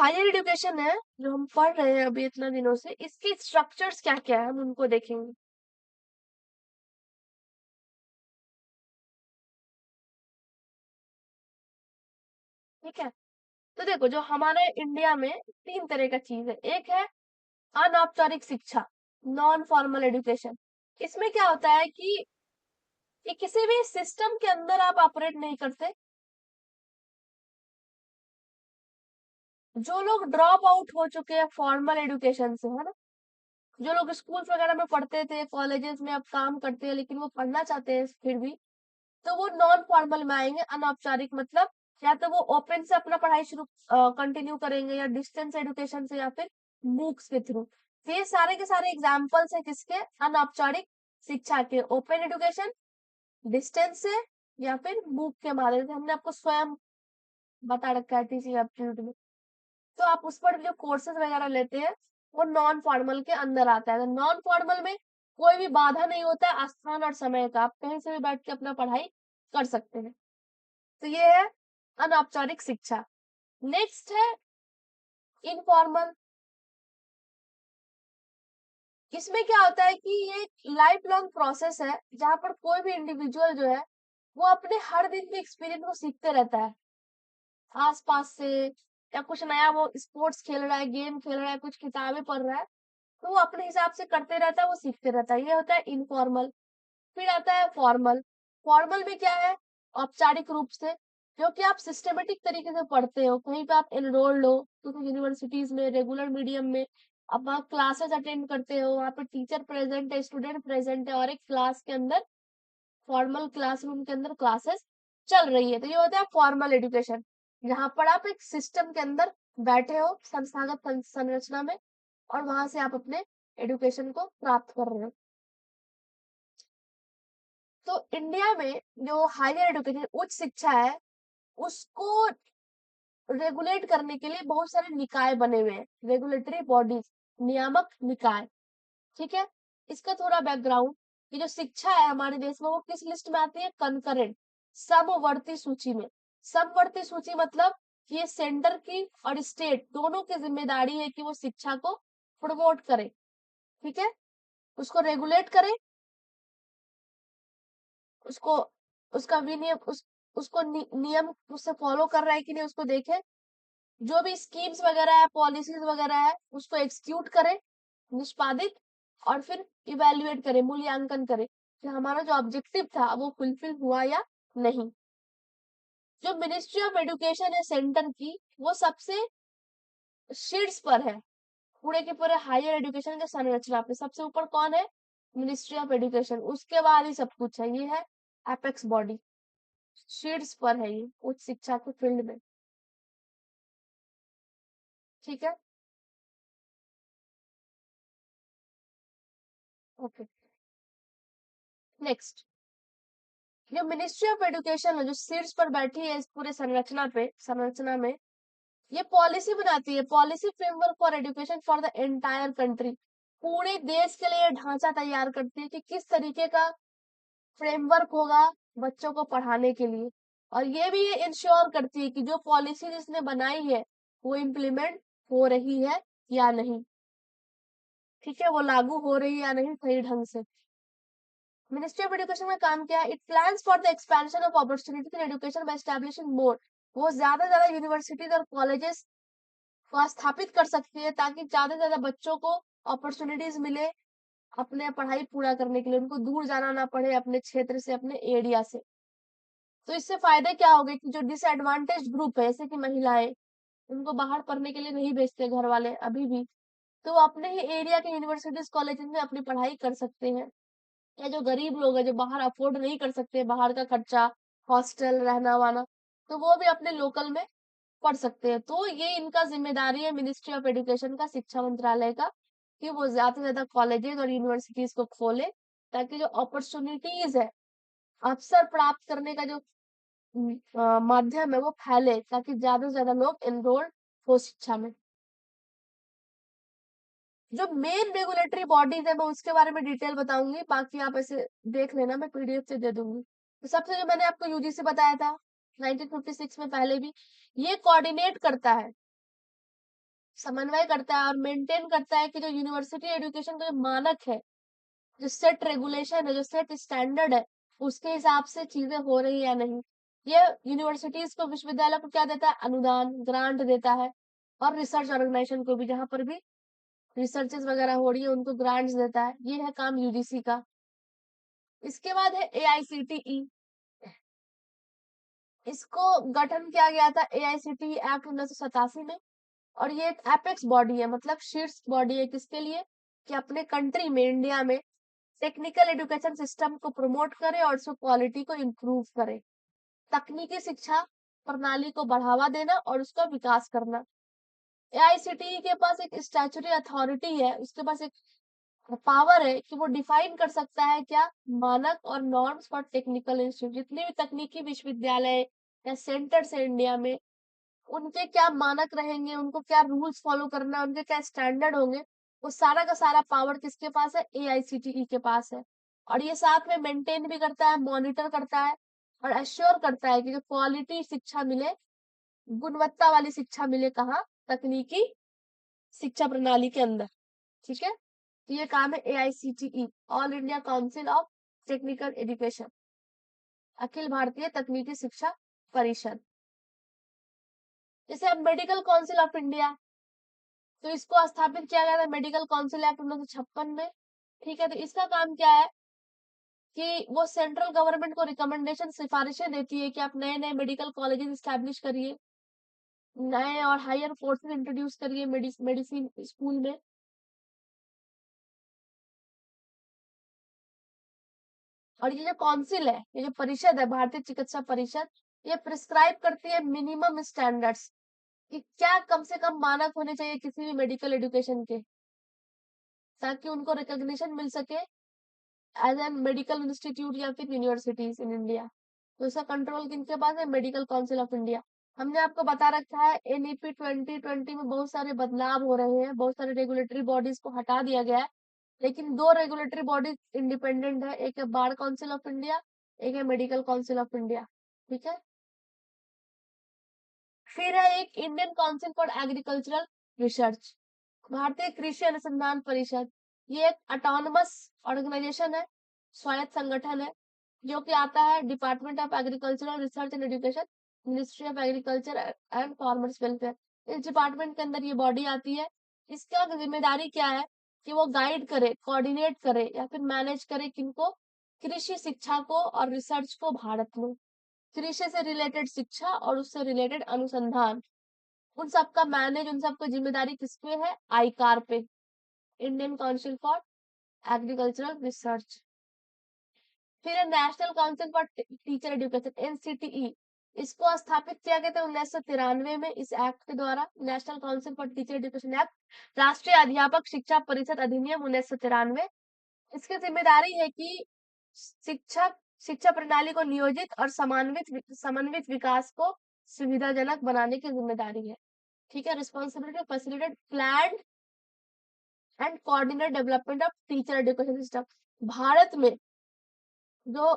Higher education है जो हम पढ़ रहे हैं अभी इतना दिनों से, इसके स्ट्रक्चर्स क्या क्या है हम उनको देखेंगे। ठीक है, तो देखो जो हमारे इंडिया में तीन तरह का चीज है। एक है अनौपचारिक शिक्षा, नॉन फॉर्मल एजुकेशन। इसमें क्या होता है कि ये किसी भी सिस्टम के अंदर आप ऑपरेट नहीं करते। जो लोग ड्रॉप आउट हो चुके हैं फॉर्मल एजुकेशन से, है ना, जो लोग स्कूल्स वगैरह में पढ़ते थे, कॉलेजेस में अब काम करते हैं लेकिन वो पढ़ना चाहते हैं फिर भी, तो वो नॉन फॉर्मल में आएंगे। अनौपचारिक मतलब या तो वो ओपन से अपना पढ़ाई शुरू कंटिन्यू करेंगे, या डिस्टेंस एजुकेशन से, या फिर मूक्स के थ्रू। तो ये सारे के सारे एग्जाम्पल्स है किसके, अनौपचारिक शिक्षा के। ओपन एजुकेशन, डिस्टेंस से, या फिर मूक के माध्यम से। हमने आपको स्वयं बता रखा है टीचिंग एप्टीट्यूड में। तो आप उस पर जो कोर्सेज वगैरह लेते हैं वो नॉन फॉर्मल के अंदर आता है। नॉन फॉर्मल में कोई भी बाधा नहीं होता है स्थान और समय का, आप कहीं से भी बैठ के अपना पढ़ाई कर सकते हैं। तो ये है अनौपचारिक शिक्षा। नेक्स्ट है इनफॉर्मल। इसमें क्या होता है कि ये लाइफ लॉन्ग प्रोसेस है जहां पर कोई भी इंडिविजुअल जो है वो अपने हर दिन के एक्सपीरियंस को सीखते रहता है आसपास से, या कुछ नया वो स्पोर्ट्स खेल रहा है, गेम खेल रहा है, कुछ किताबें पढ़ रहा है, तो वो अपने हिसाब से करते रहता है, वो सीखते रहता है। ये होता है इनफॉर्मल। फिर आता है फॉर्मल। फॉर्मल में क्या है, औपचारिक रूप से, जो कि आप सिस्टमेटिक तरीके से पढ़ते हो, कहीं पे आप एनरोल्ड हो किसी यूनिवर्सिटीज में, रेगुलर मीडियम में, अब आप क्लासेस अटेंड करते हो, वहाँ पे टीचर प्रेजेंट है, स्टूडेंट प्रेजेंट है, और एक क्लास के अंदर, फॉर्मल क्लासरूम के अंदर क्लासेस चल रही है। तो ये होता है फॉर्मल एजुकेशन, जहाँ पर आप एक सिस्टम के अंदर बैठे हो, संस्थागत संरचना में, और वहां से आप अपने एजुकेशन को प्राप्त कर रहे हो। तो इंडिया में जो हायर एजुकेशन, उच्च शिक्षा है, उसको रेगुलेट करने के लिए बहुत सारे निकाय बने हुए हैं, रेगुलेटरी बॉडीज, नियामक निकाय। ठीक है, इसका थोड़ा बैकग्राउंड, कि जो शिक्षा है हमारे देश में वो किस लिस्ट में आती है, कंकरेंट, समवर्ती सूची में। समवर्ती सूची मतलब कि ये सेंटर की और स्टेट दोनों की जिम्मेदारी है कि वो शिक्षा को प्रमोट करे। ठीक है, उसको रेगुलेट करे, उसको, उसका विनियम, उसको नियम उससे फॉलो कर रहा है कि नहीं उसको देखे, जो भी स्कीम्स वगैरह है, पॉलिसीज वगैरह है, उसको एक्सक्यूट करे, निष्पादित, और फिर इवेल्युएट करे, मूल्यांकन करे कि हमारा जो ऑब्जेक्टिव था वो फुलफिल हुआ या नहीं। जो मिनिस्ट्री ऑफ एजुकेशन है सेंटर की, वो सबसे शीर्ष पर है पूरे के पूरे हायर एजुकेशन के संरचना पे। सबसे ऊपर कौन है, मिनिस्ट्री ऑफ एजुकेशन, उसके बाद ही सब कुछ है। ये है एपेक्स बॉडी, शीर्ष पर है ये उच्च शिक्षा के फील्ड में। ठीक है, ओके। नेक्स्ट, जो मिनिस्ट्री ऑफ एजुकेशन है जो शीर्ष पर बैठी है इस पूरे संरचना में, ये पॉलिसी बनाती है, policy framework for education for the entire country. पूरे देश के लिए ढांचा तैयार करती है कि किस तरीके का फ्रेमवर्क होगा बच्चों को पढ़ाने के लिए। और ये भी ये इंश्योर करती है कि जो पॉलिसी जिसने बनाई है वो इम्प्लीमेंट हो रही है या नहीं। ठीक है, वो लागू हो रही है या नहीं सही ढंग से। मिनिस्ट्री ऑफ एजुकेशन में काम किया, it plans for the expansion of opportunities in education by establishing more. वो ज्यादा से ज्यादा यूनिवर्सिटीज और कॉलेजेस को स्थापित कर सकती है ताकि ज्यादा से ज्यादा बच्चों को अपॉर्चुनिटीज मिले अपने पढ़ाई पूरा करने के लिए, उनको दूर जाना ना पड़े अपने क्षेत्र से, अपने एरिया से। तो इससे फायदे क्या हो गए कि जो डिसएडवांटेज ग्रुप है जैसे कि महिलाएं, उनको बाहर पढ़ने के लिए नहीं भेजते घर वाले अभी भी, तो वो अपने ही एरिया के यूनिवर्सिटीज कॉलेजेस में अपनी पढ़ाई कर सकते हैं। या जो गरीब लोग हैं जो बाहर अफोर्ड नहीं कर सकते बाहर का खर्चा, हॉस्टल रहना वाना, तो वो भी अपने लोकल में पढ़ सकते हैं। तो ये इनका जिम्मेदारी है मिनिस्ट्री ऑफ एजुकेशन का, शिक्षा मंत्रालय का, कि वो ज्यादा से ज्यादा कॉलेजेस और यूनिवर्सिटीज को खोले ताकि जो अपॉर्चुनिटीज है, अवसर प्राप्त करने का जो माध्यम है वो फैले, ताकि ज्यादा से ज्यादा लोग एनरोल हो शिक्षा में। जो मेन रेगुलेटरी बॉडीज है मैं उसके बारे में डिटेल बताऊंगी, बाकी आप ऐसे देख लेना, मैं पीडीएफ से दे दूंगी। तो सबसे जो मैंने आपको यूजीसी बताया था 1956 में, पहले भी, ये कोऑर्डिनेट करता है समन्वय करता है और मेंटेन करता है कि जो यूनिवर्सिटी एजुकेशन का जो मानक है, जो सेट रेगुलेशन है, जो सेट स्टैंडर्ड है, उसके हिसाब से चीजें हो रही है या नहीं। ये यूनिवर्सिटीज को, विश्वविद्यालय को क्या देता है? अनुदान, ग्रांट देता है। और रिसर्च ऑर्गेनाइजेशन को भी, जहां पर भी रिसर्चेस वगैरह हो रही है, उनको ग्रांट्स देता है। ये है काम यूजीसी का। इसके बाद है एआईसीटीई। इसको गठन किया गया था एआईसीटीई एक्ट 1987 में। और ये एक एपेक्स बॉडी है, मतलब शीर्ष बॉडी है। किसके लिए? कि अपने कंट्री में, इंडिया में टेक्निकल एजुकेशन सिस्टम को प्रमोट करे और उसकी क्वालिटी को इम्प्रूव करे। तकनीकी शिक्षा प्रणाली को बढ़ावा देना और उसका विकास करना। एआईसीटीई के पास एक स्टैच्यूटरी अथॉरिटी है, उसके पास एक पावर है कि वो डिफाइन कर सकता है क्या? मानक और नॉर्म्स फॉर टेक्निकल इंस्टीट्यूट। जितने भी तकनीकी विश्वविद्यालय या सेंटर्स है इंडिया में, उनके क्या मानक रहेंगे, उनको क्या रूल्स फॉलो करना है, उनके क्या स्टैंडर्ड होंगे, वो सारा का सारा पावर किसके पास है? एआईसीटीई के पास है। और ये साथ में मेंटेन भी करता है, मॉनिटर करता है और एश्योर करता है कि जो क्वालिटी शिक्षा मिले, गुणवत्ता वाली शिक्षा मिले, कहाँ? तकनीकी शिक्षा प्रणाली के अंदर। ठीक है, तो ये काम है AICTE, all India council of technical education, अखिल भारतीय तकनीकी शिक्षा परिषद। जैसे अब मेडिकल काउंसिल ऑफ इंडिया, तो इसको स्थापित किया गया था मेडिकल काउंसिल एक्ट 1956 में। ठीक है, तो इसका काम क्या है कि वो सेंट्रल गवर्नमेंट को रिकमेंडेशन, सिफारिशें देती है कि आप नए नए मेडिकल कॉलेजेस स्टैब्लिश करिए, नए और हायर कोर्सेज इंट्रोड्यूस करिए मेडिसिन स्कूल में। और ये जो काउंसिल है, ये जो परिषद है, भारतीय चिकित्सा परिषद, ये प्रिस्क्राइब करती है मिनिमम स्टैंडर्ड्स कि क्या कम से कम मानक होने चाहिए किसी भी मेडिकल एजुकेशन के, ताकि उनको रिकॉग्निशन मिल सके एज एन मेडिकल इंस्टीट्यूट या फिर यूनिवर्सिटीज इन इंडिया। तो इसका कंट्रोल किनके पास है? Medical council of India. हमने आपको बता रखा है एनईपी 2020 में बहुत सारे बदलाव हो रहे हैं, बहुत सारे रेगुलेटरी बॉडीज को हटा दिया गया है, लेकिन दो रेगुलेटरी बॉडीज इंडिपेंडेंट है, एक है बार काउंसिल ऑफ इंडिया, एक है मेडिकल काउंसिल ऑफ इंडिया। ठीक है, फिर है एक Indian council for agricultural research, भारतीय कृषि अनुसंधान परिषद। ये एक ऑटोनमस ऑर्गेनाइजेशन है, स्वायत्त संगठन है, जो कि आता है department of agricultural research and education, ministry of agriculture and farmers welfare. इस डिपार्टमेंट के अंदर ये बॉडी आती है। इसका जिम्मेदारी क्या है कि वो गाइड करे, कोऑर्डिनेट करे या फिर मैनेज करे किनको? कृषि शिक्षा को और रिसर्च को भारत में। कृषि से रिलेटेड शिक्षा और उससे रिलेटेड अनुसंधान, उन सबका मैनेज, उन सबका जिम्मेदारी किस पे है? आईकार पे, Indian council for agricultural research. फिर है national council for teacher education, NCTE. इसको स्थापित किया गया था 1993 में इस एक्ट के द्वारा, national council for teacher education act, राष्ट्रीय अध्यापक शिक्षा परिषद अधिनियम 1993। इसकी जिम्मेदारी है कि शिक्षक शिक्षा प्रणाली को नियोजित और समन्वित विकास को सुविधाजनक बनाने की जिम्मेदारी है। ठीक है, responsibility facilitate plan and coordinate development of teacher education system. Bharat में जो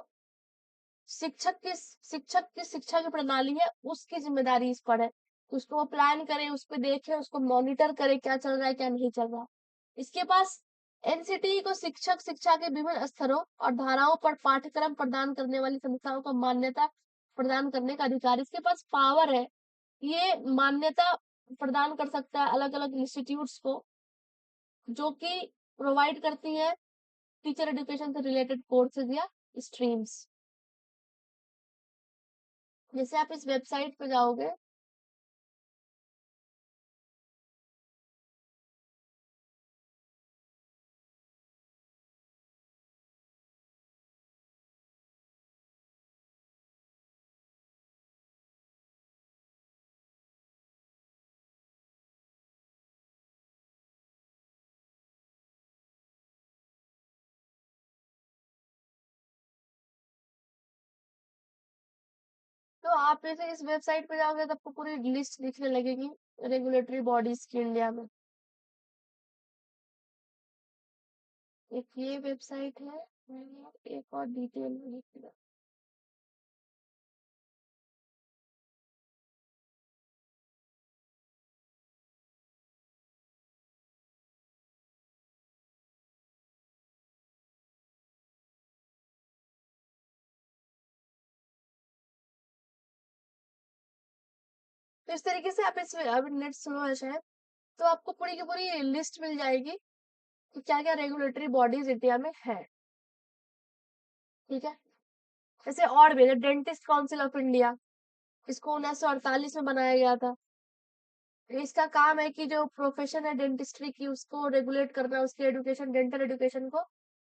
शिक्षक की शिक्षा की प्रणाली है, उसकी जिम्मेदारी इस पर है। उसको वो प्लान करे, उस पर देखे, उसको मॉनिटर करे, क्या चल रहा है क्या नहीं चल रहा। इसके पास एनसीटी को शिक्षक शिक्षा के विभिन्न स्तरों और धाराओं पर पाठ्यक्रम प्रदान करने वाली संस्थाओं को मान्यता प्रदान करने का अधिकार, इसके पास पावर है। ये मान्यता प्रदान कर सकता है अलग अलग इंस्टीट्यूट्स को, जो कि प्रोवाइड करती है टीचर एजुकेशन से रिलेटेड कोर्सेज या स्ट्रीम्स। जैसे आप इस वेबसाइट पे जाओगे, तो आप जैसे इस वेबसाइट पे जाओगे तो आपको पूरी लिस्ट दिखने लगेगी रेगुलेटरी बॉडीज की इंडिया में। एक ये वेबसाइट है, एक और डिटेल में लिखना। तो इस तरीके से आप इस अभी नेट स्लो है शायद, तो आपको पूरी की पूरी लिस्ट मिल जाएगी कि क्या क्या रेगुलेटरी बॉडीज इंडिया में है। ठीक है, जैसे और भी डेंटिस्ट काउंसिल ऑफ इंडिया, इसको 1948 में बनाया गया था। इसका काम है कि जो प्रोफेशन है डेंटिस्ट्री की उसको रेगुलेट करना, उसकी एजुकेशन, डेंटल एजुकेशन को,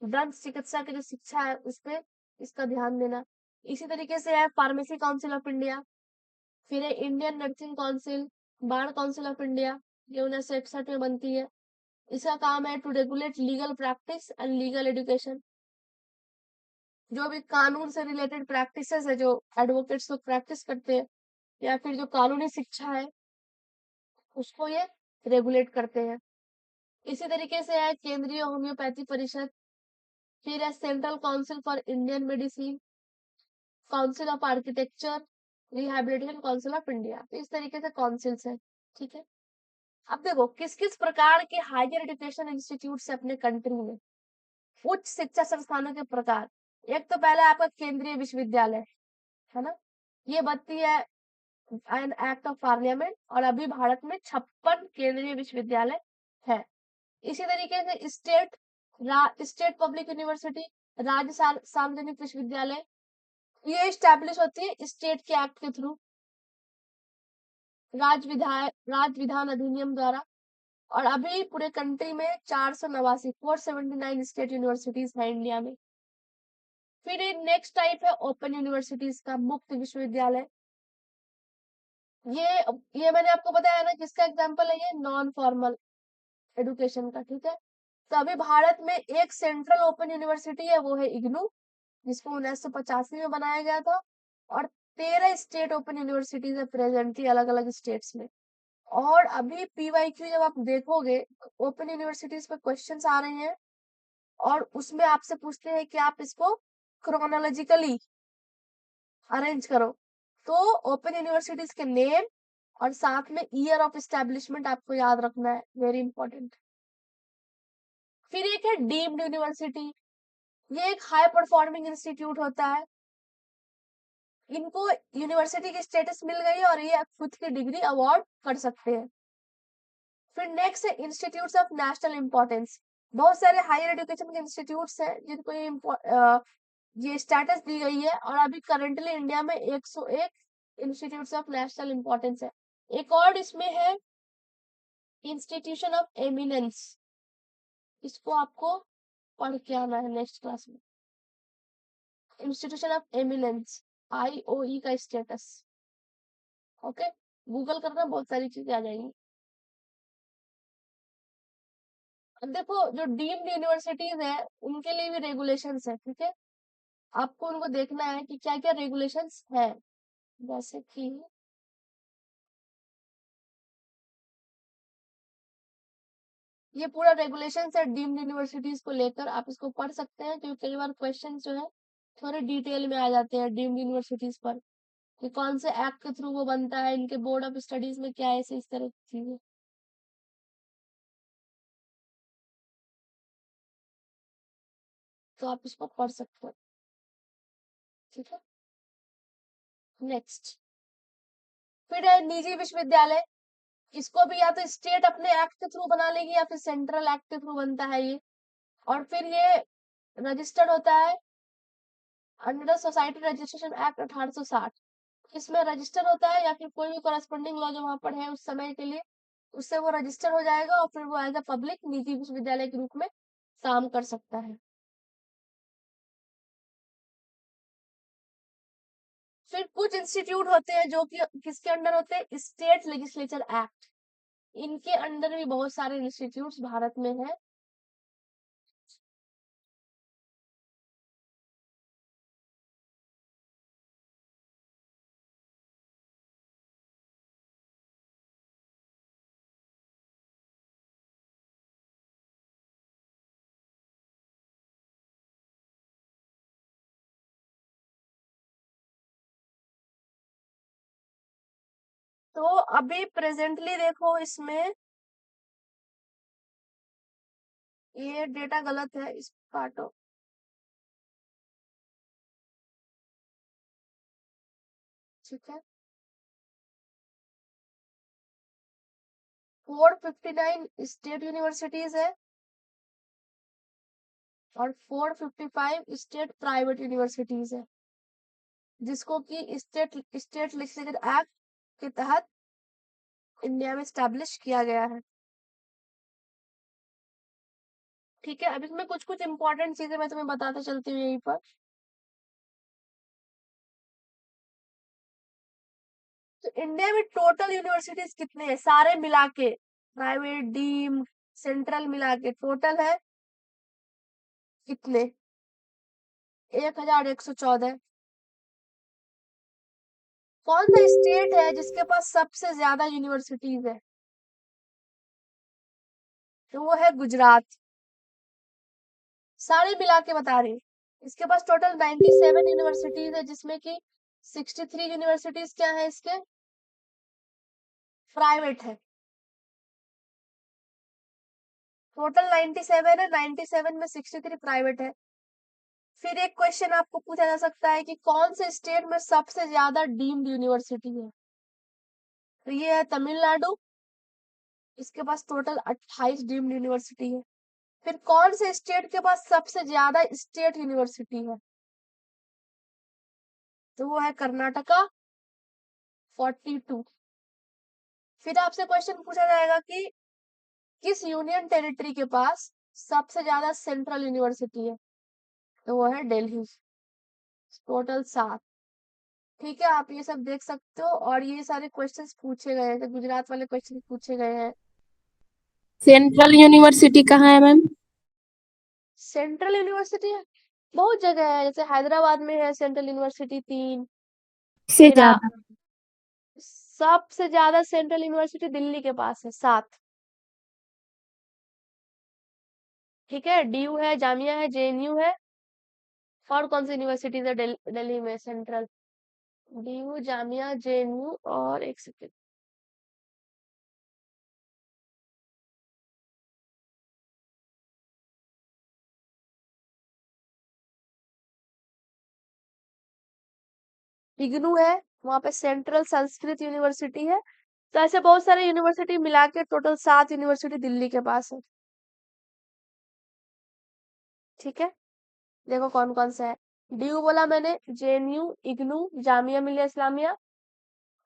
दंत चिकित्सा की जो शिक्षा है उस पे इसका ध्यान देना। इसी तरीके से है फार्मेसी काउंसिल ऑफ इंडिया, फिर है Indian nursing council, bar council of India, ये 1961 में बनती है। इसका काम है to regulate legal practice and legal education, जो भी कानून से रिलेटेड प्रैक्टिसेस है जो एडवोकेट्स लोग प्रैक्टिस करते हैं, या फिर जो कानूनी शिक्षा है उसको ये रेगुलेट करते हैं। इसी तरीके से है केंद्रीय होम्योपैथी परिषद, फिर है central council for Indian medicine, council of architecture, rehabilitation council of India. तो इस तरीके से काउंसिल्स है। ठीक है, अब देखो किस किस प्रकार के हायर एजुकेशन इंस्टीट्यूट है अपने कंट्री में, उच्च शिक्षा संस्थानों के प्रकार। एक तो पहला आपका केंद्रीय विश्वविद्यालय है ना, ये बनती है एन एक्ट ऑफ पार्लियामेंट, और अभी भारत में 56 केंद्रीय विश्वविद्यालय है। इसी तरीके से स्टेट पब्लिक यूनिवर्सिटी, राज्य सार्वजनिक विश्वविद्यालय, ये स्टैब्लिश होती है स्टेट के एक्ट के थ्रू, राज्य विधान अधिनियम द्वारा। और अभी पूरे कंट्री में 479 स्टेट यूनिवर्सिटीज है इंडिया में। फिर नेक्स्ट टाइप है ओपन यूनिवर्सिटीज का, मुक्त विश्वविद्यालय। ये मैंने आपको बताया ना, किसका एग्जांपल है, ये नॉन फॉर्मल एडुकेशन का। ठीक है, तो अभी भारत में एक सेंट्रल ओपन यूनिवर्सिटी है, वो है इग्नू, जिसको 1985 में बनाया गया था। और 13 स्टेट ओपन यूनिवर्सिटीज है प्रेजेंटली अलग अलग स्टेट्स में। और अभी पीवाईक्यू जब आप देखोगे, ओपन यूनिवर्सिटीज पे क्वेश्चंस आ रहे हैं, और उसमें आपसे पूछते हैं कि आप इसको क्रोनोलॉजिकली अरेंज करो। तो ओपन यूनिवर्सिटीज के नेम और साथ में ईयर ऑफ एस्टेब्लिशमेंट आपको याद रखना है, वेरी इंपॉर्टेंट। फिर एक है डीम्ड यूनिवर्सिटी, ये एक हाई परफॉर्मिंग इंस्टीट्यूट होता है, इनको यूनिवर्सिटी की स्टेटस मिल गई है और ये खुद की डिग्री अवार्ड कर सकते हैं। फिर नेक्स्ट है इंस्टीट्यूट्स ऑफ नेशनल इंपॉर्टेंस, बहुत सारे हायर एजुकेशन के इंस्टीट्यूट्स हैं जिनको ये स्टेटस दी गई है, और अभी करंटली इंडिया में 101 इंस्टीट्यूट्स ऑफ नेशनल इंपॉर्टेंस है। एक और इसमें है इंस्टीट्यूशन ऑफ एमिनेंस, इसको आपको पढ़ के आना है नेक्स्ट क्लास में। इंस्टीट्यूशन ऑफ एमिनेंस, IOE का स्टेटस। ओके, गूगल करना, बहुत सारी चीजें आ जाएंगी। अब देखो जो डीम्ड यूनिवर्सिटीज है उनके लिए भी रेगुलेशंस है। ठीक है, आपको उनको देखना है कि क्या क्या रेगुलेशंस है, जैसे कि ये पूरा रेगुलेशन है डीम्ड यूनिवर्सिटीज को लेकर, आप इसको पढ़ सकते हैं, क्योंकि कई बार क्वेश्चन जो है थोड़े डिटेल में आ जाते हैं डीम्ड यूनिवर्सिटीज पर, कि कौन से एक्ट के थ्रू वो बनता है, इनके बोर्ड ऑफ स्टडीज में क्या है, ऐसे इस तरह की चीजें। तो आप इसको पढ़ सकते हैं। ठीक है, नेक्स्ट फिर है निजी विश्वविद्यालय, इसको भी या तो स्टेट अपने एक्ट के थ्रू बना लेगी या फिर सेंट्रल एक्ट के थ्रू बनता है ये। और फिर ये रजिस्टर्ड होता है अंडर सोसाइटी रजिस्ट्रेशन एक्ट 1860, इसमें रजिस्टर होता है, या फिर कोई भी करस्पॉन्डिंग लॉ जो वहां पर है उस समय के लिए, उससे वो रजिस्टर हो जाएगा, और फिर वो एज अ पब्लिक निजी विश्वविद्यालय के रूप में काम कर सकता है। फिर कुछ इंस्टीट्यूट होते हैं जो कि किसके अंडर होते हैं, स्टेट लेजिस्लेचर एक्ट, इनके अंडर भी बहुत सारे इंस्टीट्यूट्स भारत में है। तो अभी प्रेजेंटली देखो इसमें ये डेटा गलत है, इस काटो। ठीक है, 459 स्टेट यूनिवर्सिटीज है और 455 स्टेट प्राइवेट यूनिवर्सिटीज है, जिसको कि स्टेट स्टेट लेजिस्लेचर एक्ट के तहत इंडिया में स्टैब्लिश किया गया है। ठीक है, अब इसमें कुछ कुछ इंपॉर्टेंट चीजें मैं तुम्हें बताते चलती हूँ यहीं पर। तो इंडिया में टोटल यूनिवर्सिटीज कितने हैं सारे मिला के, प्राइवेट डीम्ड सेंट्रल मिला के टोटल है कितने? 1114। कौन सा स्टेट है जिसके पास सबसे ज्यादा यूनिवर्सिटीज है? तो वो है गुजरात। सारे मिला के बता रही हूँ। इसके पास टोटल 97 यूनिवर्सिटीज है, जिसमें कि 63 यूनिवर्सिटीज क्या है इसके? प्राइवेट है। टोटल 97 है, 97 में 63 प्राइवेट है। फिर एक क्वेश्चन आपको पूछा जा सकता है कि कौन से स्टेट में सबसे ज्यादा डीम्ड यूनिवर्सिटी है? तो ये है तमिलनाडु। इसके पास टोटल 28 डीम्ड यूनिवर्सिटी है। फिर कौन से स्टेट के पास सबसे ज्यादा स्टेट यूनिवर्सिटी है? तो वो है कर्नाटका, 42। फिर आपसे क्वेश्चन पूछा जाएगा कि किस यूनियन टेरिटरी के पास सबसे ज्यादा सेंट्रल यूनिवर्सिटी है? तो वो है दिल्ली, टोटल 7। ठीक है, आप ये सब देख सकते हो और ये सारे क्वेश्चंस पूछे गए हैं, तो गुजरात वाले क्वेश्चन पूछे गए हैं। सेंट्रल यूनिवर्सिटी कहाँ है मैम? सेंट्रल यूनिवर्सिटी है बहुत जगह है, जैसे हैदराबाद में है सेंट्रल यूनिवर्सिटी 3। से फिर ज्यादा? सबसे ज्यादा सेंट्रल यूनिवर्सिटी दिल्ली के पास है 7। ठीक है, डीयू है, जामिया है, जेएनयू है। और कौन सी यूनिवर्सिटीज है दिल्ली में सेंट्रल? डीयू, जामिया, जेएनयू और एक सेकेंड, इग्नू है। वहां पे सेंट्रल संस्कृत यूनिवर्सिटी है। तो ऐसे बहुत सारे यूनिवर्सिटी मिला के टोटल 7 यूनिवर्सिटी दिल्ली के पास है। ठीक है, देखो कौन कौन सा है। डीयू बोला मैंने, जेएनयू, इग्नू, जामिया मिलिया इस्लामिया।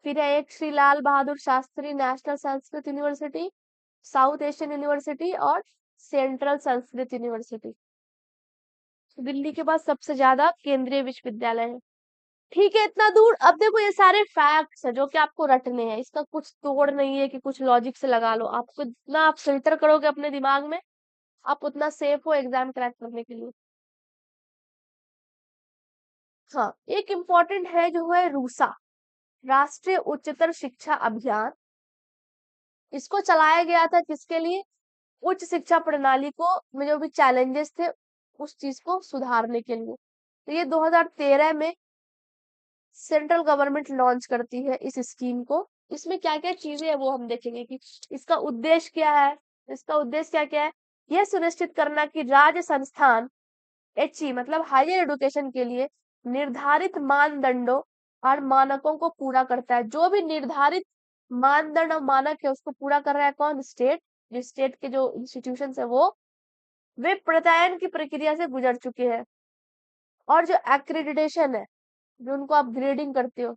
फिर है एक Shri Lal Bahadur Shastri national Sanskrit university, South Asian university और सेंट्रल संस्कृत यूनिवर्सिटी। दिल्ली के पास सबसे ज्यादा केंद्रीय विश्वविद्यालय है। ठीक है, इतना दूर। अब देखो ये सारे फैक्ट्स है जो कि आपको रटने हैं, इसका कुछ तोड़ नहीं है कि कुछ लॉजिक से लगा लो। आपको जितना आप फिल्टर करोगे अपने दिमाग में, आप उतना सेफ हो एग्जाम क्रैक करने के लिए। हाँ, एक इम्पोर्टेंट है जो है रूसा, राष्ट्रीय उच्चतर शिक्षा अभियान। इसको चलाया गया था किसके लिए? उच्च शिक्षा प्रणाली को में जो भी चैलेंजेस थे उस चीज को सुधारने के लिए। तो ये 2013 में सेंट्रल गवर्नमेंट लॉन्च करती है इस स्कीम को। इसमें क्या क्या चीजें है वो हम देखेंगे कि इसका उद्देश्य क्या है। इसका उद्देश्य क्या क्या है? यह सुनिश्चित करना कि राज्य संस्थान एचई मतलब हायर एजुकेशन के लिए निर्धारित मानदंडों और मानकों को पूरा करता है। जो भी निर्धारित मानदंड और मानक है उसको पूरा कर रहा है कौन? स्टेट। जो स्टेट के जो इंस्टीट्यूशन है वो वे प्रत्यायन की प्रक्रिया से गुजर चुके हैं, और जो एक्रेडिटेशन है, जो उनको आप ग्रेडिंग करते हो,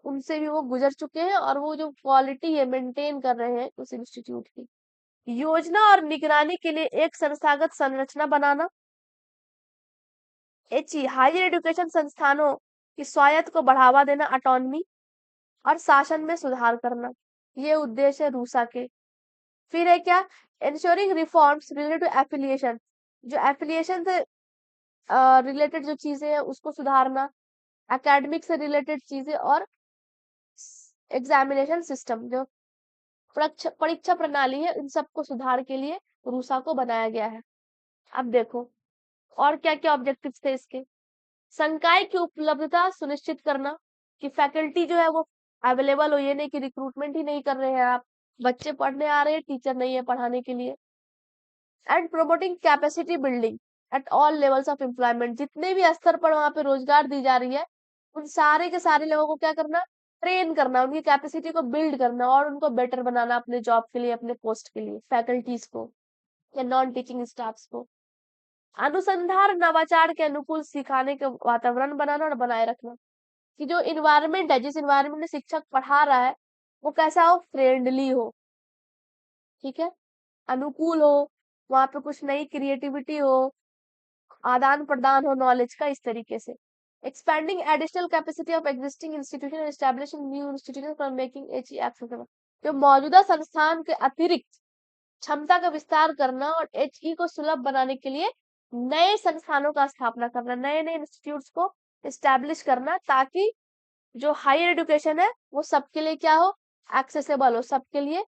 उनसे भी वो गुजर चुके हैं और वो जो क्वालिटी है मेंटेन कर रहे हैं उस इंस्टीट्यूट की। योजना और निगरानी के लिए एक संस्थागत संरचना बनाना। एचई हायर एजुकेशन संस्थानों की स्वायत्त को बढ़ावा देना, ऑटोनमी और शासन में सुधार करना, ये उद्देश्य है रूसा के। फिर है क्या? Ensuring reforms related to affiliation, जो एफिलिएशन से रिलेटेड जो चीजें हैं उसको सुधारना, एकेडमिक से रिलेटेड चीजें और एग्जामिनेशन सिस्टम जो परीक्षा प्रणाली है इन सबको सुधार के लिए रूसा को बनाया गया है। अब देखो और क्या क्या ऑब्जेक्टिव्स थे इसके। संकाय की उपलब्धता सुनिश्चित करना, कि फैकल्टी जो है वो अवेलेबल हो, ये नहीं कि रिक्रूटमेंट ही नहीं कर रहे हैं आप, बच्चे पढ़ने आ रहे हैं टीचर नहीं है पढ़ाने के लिए। And promoting capacity building at all levels of employment, जितने भी स्तर पर वहां पे रोजगार दी जा रही है उन सारे के सारे लोगों को क्या करना? ट्रेन करना, उनकी कैपेसिटी को बिल्ड करना और उनको बेटर बनाना अपने जॉब के लिए, अपने पोस्ट के लिए, फैकल्टीज को या नॉन टीचिंग स्टाफ्स को। अनुसंधान और नवाचार के अनुकूल सिखाने के वातावरण बनाना और बनाए रखना, कि जो इन्वायरमेंट है, जिस इन्वायरमेंट में शिक्षक पढ़ा रहा है, वो कैसा हो, फ्रेंडली हो, ठीक है, अनुकूल हो, वहां पे कुछ नई क्रिएटिविटी हो, आदान प्रदान हो नॉलेज का, इस तरीके से। Expanding additional capacity of existing institution and establishing new institution for making H accessible, जो मौजूदा संस्थान के अतिरिक्त क्षमता का विस्तार करना और एचई को सुलभ बनाने के लिए नए संस्थानों का स्थापना करना, नए नए इंस्टीट्यूट्स को एस्टैब्लिश करना, ताकि जो हायर एजुकेशन है वो सबके लिए क्या हो, एक्सेसिबल हो, सबके लिए,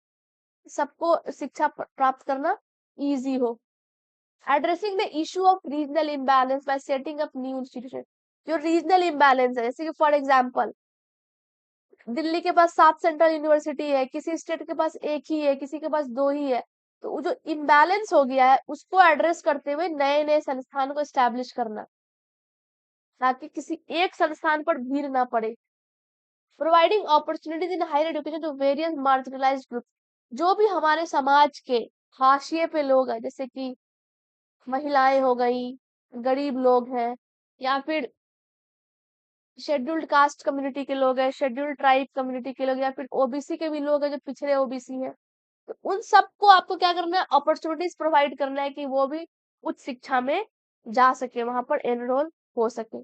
सबको शिक्षा प्राप्त करना इजी हो। Addressing the issue of regional imbalance bye setting up new institution, जो रीजनल इम्बैलेंस है, जैसे कि फॉर एग्जांपल दिल्ली के पास 7 सेंट्रल यूनिवर्सिटी है, किसी स्टेट के पास एक ही है, किसी के पास 2 ही है, तो वो जो इम्बैलेंस हो गया है उसको एड्रेस करते हुए नए नए संस्थान को एस्टैब्लिश करना, ताकि किसी एक संस्थान पर भीड़ ना पड़े। Providing opportunities in higher education to various marginalised group, जो भी हमारे समाज के हाशिए पे लोग हैं, जैसे कि महिलाएं हो गई, गरीब लोग हैं, या फिर शेड्यूल्ड कास्ट कम्युनिटी के लोग हैं, शेड्यूल्ड ट्राइब कम्युनिटी के लोग, या फिर ओबीसी के भी लोग हैं जो पिछड़े ओबीसी हैं, तो उन सबको आपको क्या करना है, अपॉर्चुनिटीज प्रोवाइड करना है कि वो भी उच्च शिक्षा में जा सके, वहां पर एनरोल हो सके।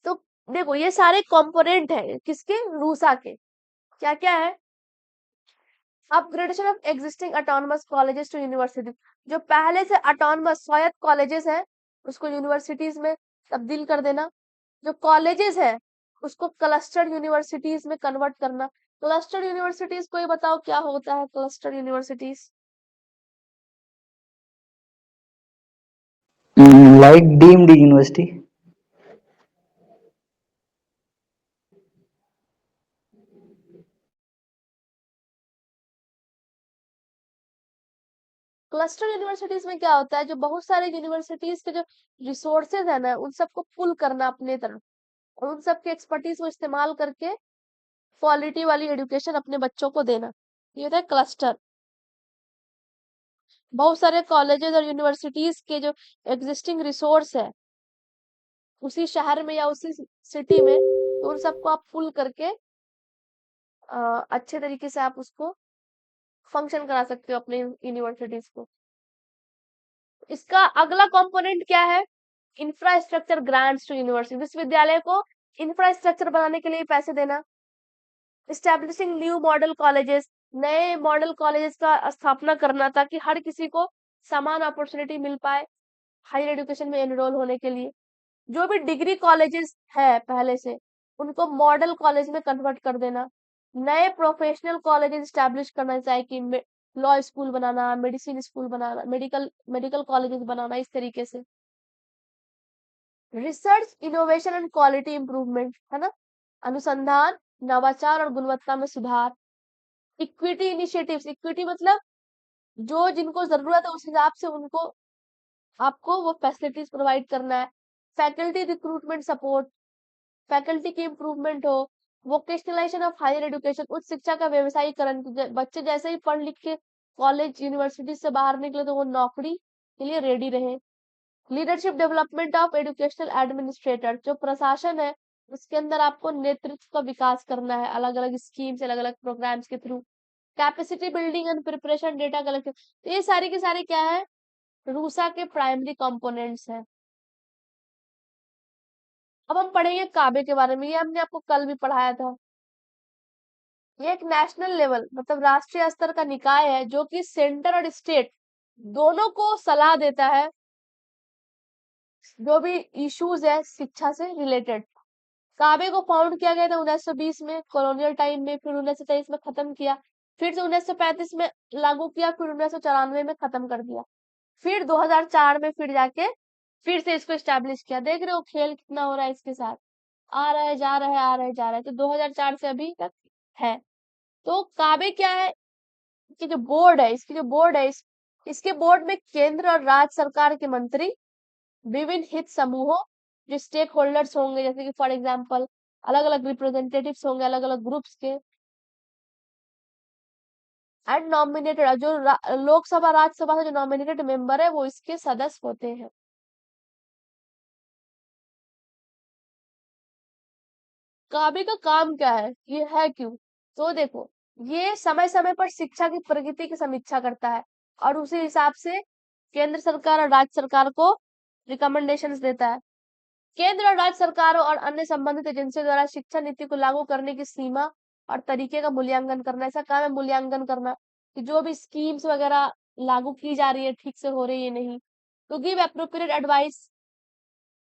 तो देखो ये सारे कंपोनेंट है किसके, रूसा के। क्या क्या है, upgradation of existing autonomous colleges to university, जो पहले से ऑटोनमस स्वायत्त कॉलेजेस है उसको यूनिवर्सिटीज में तब्दील कर देना, जो कॉलेजेस है उसको क्लस्टर यूनिवर्सिटीज में कन्वर्ट करना। क्लस्टर यूनिवर्सिटीज को ये बताओ क्या होता है, cluster universities? Like deemed university. Cluster universities में क्या होता है, जो बहुत सारे यूनिवर्सिटीज के जो रिसोर्सेज है ना, उन सबको पुल करना अपने तरफ, और उन सबके एक्सपर्टीज को इस्तेमाल करके क्वालिटी वाली एजुकेशन अपने बच्चों को देना, ये होता है क्लस्टर। बहुत सारे कॉलेजेस और यूनिवर्सिटीज के जो एग्जिस्टिंग रिसोर्स है उसी शहर में या उसी सिटी में, तो उन सबको आप पुल करके अच्छे तरीके से आप उसको फंक्शन करा सकते हो अपने यूनिवर्सिटीज को। इसका अगला कंपोनेंट क्या है, इंफ्रास्ट्रक्चर ग्रांट्स टू यूनिवर्सिटी, विश्वविद्यालय को इंफ्रास्ट्रक्चर बनाने के लिए पैसे देना। एस्टैब्लिशिंग न्यू मॉडल कॉलेजेस, नए मॉडल कॉलेजेस का स्थापना करना, ताकि हर किसी को समान अपॉर्चुनिटी मिल पाए हायर एजुकेशन में एनरोल होने के लिए। जो भी डिग्री कॉलेजेस है पहले से, उनको मॉडल कॉलेज में कन्वर्ट कर देना। नए प्रोफेशनल कॉलेजेस स्टैब्लिश करना, चाहे कि लॉ स्कूल बनाना, मेडिसिन स्कूल बनाना, मेडिकल मेडिकल कॉलेजेस बनाना, इस तरीके से। Research innovation and quality improvement, है ना, अनुसंधान, नवाचार और गुणवत्ता में सुधार। इक्विटी इनिशिएटिव्स, इक्विटी मतलब जो जिनको जरूरत है उस हिसाब से उनको आपको वो फैसिलिटीज प्रोवाइड करना है। फैकल्टी रिक्रूटमेंट सपोर्ट, फैकल्टी की इम्प्रूवमेंट हो। वोकेशनलाइजेशन ऑफ हायर एजुकेशन, उच्च शिक्षा का व्यवसायीकरण, बच्चे जैसे ही पढ़ लिख के कॉलेज यूनिवर्सिटी से बाहर निकले तो वो नौकरी के लिए रेडी रहे। Leadership development of educational administrator, जो प्रशासन है उसके अंदर आपको नेतृत्व का विकास करना है अलग अलग स्कीम्स, अलग अलग प्रोग्राम्स के through. Capacity building and preparation, data collection, तो ये सारे के सारे क्या है, रूसा के प्राइमरी कंपोनेंट्स हैं। अब हम पढ़ेंगे काबे के बारे में, ये हमने आपको कल भी पढ़ाया था। ये एक नेशनल लेवल मतलब राष्ट्रीय स्तर का निकाय है जो कि सेंटर और स्टेट दोनों को सलाह देता है, जो भी इश्यूज है शिक्षा से रिलेटेड। काबे को फाउंड किया गया था 1920 में कॉलोनियल टाइम में, फिर 1923 में खत्म किया, फिर से 1935 में लागू किया, फिर 1994 में खत्म कर दिया, फिर 2004 में फिर जाके फिर से इसको स्टैब्लिश किया। देख रहे हो खेल कितना हो रहा है इसके साथ, आ रहा है जा रहा है, आ रहा है जा रहा है, तो 2004 से अभी तक है। तो काबे क्या है, कि जो बोर्ड है, इसकी जो बोर्ड है, इसके बोर्ड में केंद्र और राज्य सरकार के मंत्री, विभिन्न हित समूहों जो स्टेक होल्डर्स होंगे, जैसे कि फॉर एग्जांपल अलग अलग रिप्रेजेंटेटिव्स होंगे अलग अलग ग्रुप्स के, एंड नॉमिनेटेड जो लोकसभा राज्यसभा से जो नॉमिनेटेड मेंबर है वो इसके सदस्य होते हैं। काबी का काम क्या है, ये है क्यों? तो देखो, ये समय समय पर शिक्षा की प्रगति की समीक्षा करता है और उसी हिसाब से केंद्र सरकार और राज्य सरकार को रिकमेंडेशंस देता है। केंद्र और राज्य सरकारों और अन्य संबंधित एजेंसियों द्वारा शिक्षा नीति को लागू करने की सीमा और तरीके का मूल्यांकन करना, ऐसा काम है मूल्यांकन करना कि जो भी स्कीम्स वगैरह लागू की जा रही है ठीक से हो रही है नहीं। टू गिव एप्रोप्रिएट एडवाइस,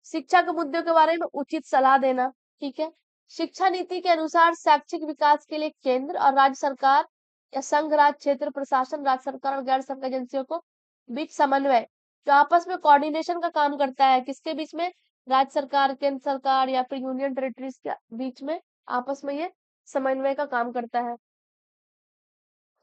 शिक्षा के मुद्दों के बारे में उचित सलाह देना, ठीक है। शिक्षा नीति के अनुसार शैक्षिक विकास के लिए केंद्र और राज्य सरकार या संघ राज्य क्षेत्र प्रशासन, राज्य सरकार और गैर सरकारी एजेंसियों को बीच समन्वय, जो आपस में कोऑर्डिनेशन का काम करता है, किसके बीच में? राज्य सरकार, केंद्र सरकार या फिर यूनियन टेरिटरीज के बीच में आपस में ये समन्वय का काम करता है।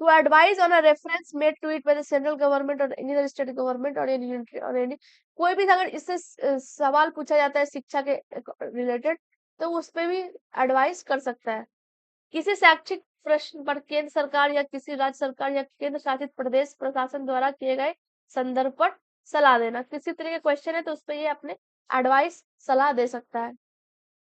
To advise on a reference made to it by the central government or any other state government or any कोई भी अगर इससे सवाल पूछा जाता है शिक्षा के रिलेटेड तो उस पे भी एडवाइस कर सकता है। किसी शैक्षिक प्रश्न पर केंद्र सरकार या किसी राज्य सरकार या केंद्र शासित प्रदेश प्रशासन द्वारा किए गए संदर्भ पर सलाह देना, किसी तरह के क्वेश्चन है तो उस पर ये अपने एडवाइस सलाह दे सकता है।